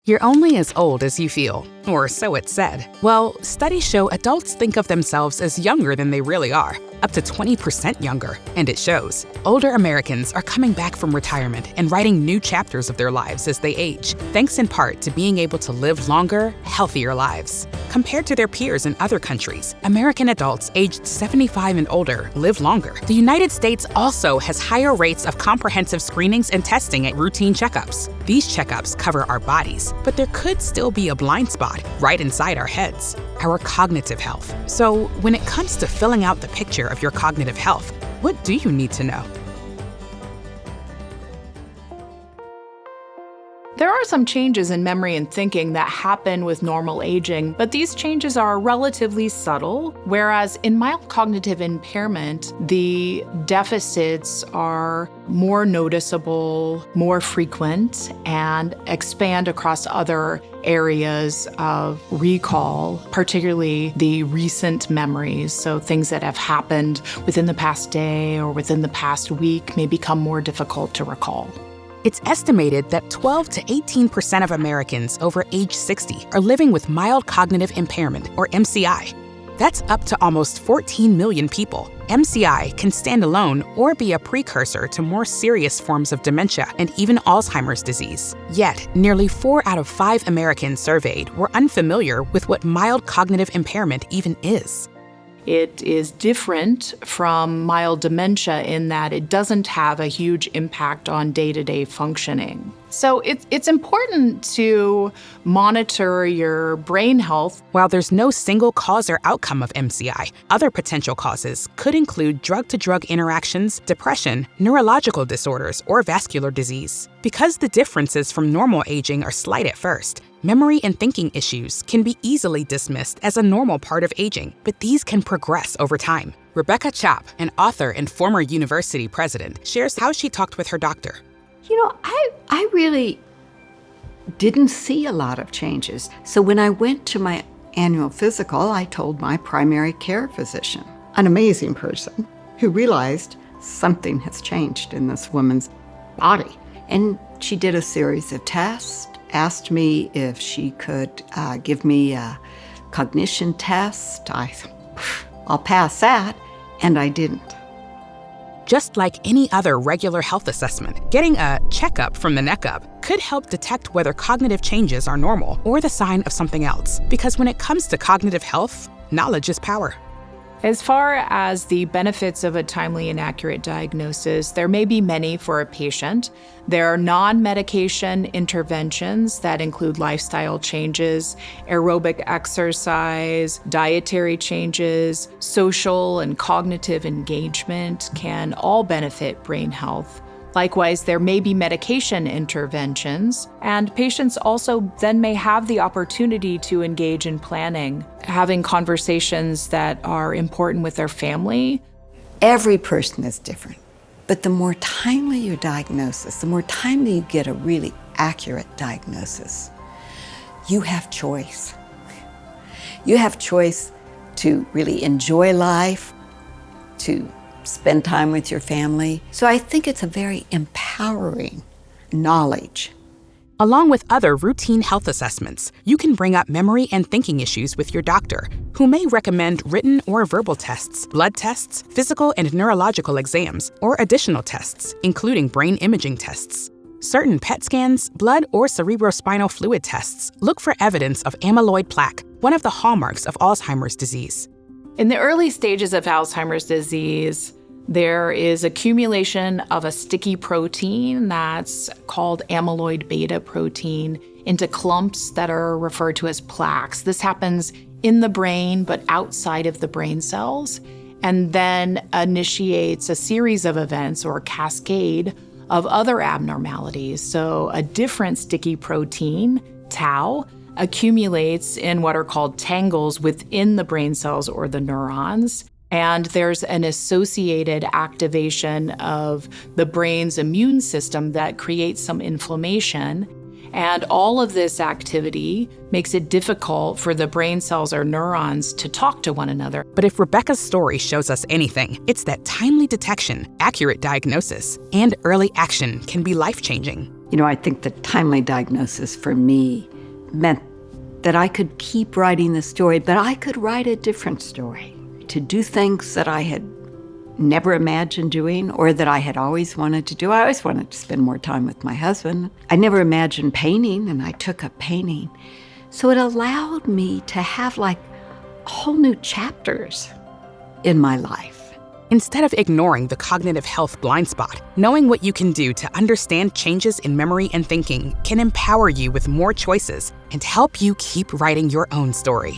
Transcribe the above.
You're only as old as you feel, or so it's said. Well, studies show adults think of themselves as younger than they really are, up to 20% younger, and it shows. Older Americans are coming back from retirement and writing new chapters of their lives as they age, thanks in part to being able to live longer, healthier lives. Compared to their peers in other countries, American adults aged 75 and older live longer. The United States also has higher rates of comprehensive screenings and testing at routine checkups. These checkups cover our bodies, but there could still be a blind spot right inside our heads, our cognitive health. So when it comes to filling out the picture of your cognitive health, what do you need to know? There are some changes in memory and thinking that happen with normal aging, but these changes are relatively subtle, whereas in mild cognitive impairment, the deficits are more noticeable, more frequent, and expand across other areas of recall, particularly the recent memories. So things that have happened within the past day or within the past week may become more difficult to recall. It's estimated that 12 to 18% of Americans over age 60 are living with mild cognitive impairment, or MCI. That's up to almost 14 million people. MCI can stand alone or be a precursor to more serious forms of dementia and even Alzheimer's disease. Yet, nearly 4 out of 5 Americans surveyed were unfamiliar with what mild cognitive impairment even is. It is different from mild dementia in that it doesn't have a huge impact on day-to-day functioning. So it's important to monitor your brain health. While there's no single cause or outcome of MCI, other potential causes could include drug-to-drug interactions, depression, neurological disorders, or vascular disease. Because the differences from normal aging are slight at first, memory and thinking issues can be easily dismissed as a normal part of aging, but these can progress over time. Rebecca Chop, an author and former university president, shares how she talked with her doctor. I really didn't see a lot of changes. So when I went to my annual physical, I told my primary care physician, an amazing person, who realized something has changed in this woman's body. And she did a series of tests, asked me if she could give me a cognition test. I'll pass that, and I didn't. Just like any other regular health assessment, getting a checkup from the neck up could help detect whether cognitive changes are normal or the sign of something else. Because when it comes to cognitive health, knowledge is power. As far as the benefits of a timely and accurate diagnosis, there may be many for a patient. There are non-medication interventions that include lifestyle changes, aerobic exercise, dietary changes, social and cognitive engagement can all benefit brain health. Likewise, there may be medication interventions, and patients also then may have the opportunity to engage in planning, having conversations that are important with their family. Every person is different, but the more timely your diagnosis, the more timely you get a really accurate diagnosis, you have choice. You have choice to really enjoy life, to spend time with your family. So I think it's a very empowering knowledge. Along with other routine health assessments, you can bring up memory and thinking issues with your doctor, who may recommend written or verbal tests, blood tests, physical and neurological exams, or additional tests, including brain imaging tests. Certain PET scans, blood, or cerebrospinal fluid tests look for evidence of amyloid plaque, one of the hallmarks of Alzheimer's disease. In the early stages of Alzheimer's disease, there is accumulation of a sticky protein that's called amyloid beta protein into clumps that are referred to as plaques. This happens in the brain, but outside of the brain cells, and then initiates a series of events or cascade of other abnormalities. So a different sticky protein, tau, accumulates in what are called tangles within the brain cells or the neurons. And there's an associated activation of the brain's immune system that creates some inflammation. And all of this activity makes it difficult for the brain cells or neurons to talk to one another. But if Rebecca's story shows us anything, it's that timely detection, accurate diagnosis, and early action can be life-changing. I think the timely diagnosis for me meant that I could keep writing the story, but I could write a different story, to do things that I had never imagined doing or that I had always wanted to do. I always wanted to spend more time with my husband. I never imagined painting, and I took up painting. So it allowed me to have like whole new chapters in my life. Instead of ignoring the cognitive health blind spot, knowing what you can do to understand changes in memory and thinking can empower you with more choices and help you keep writing your own story.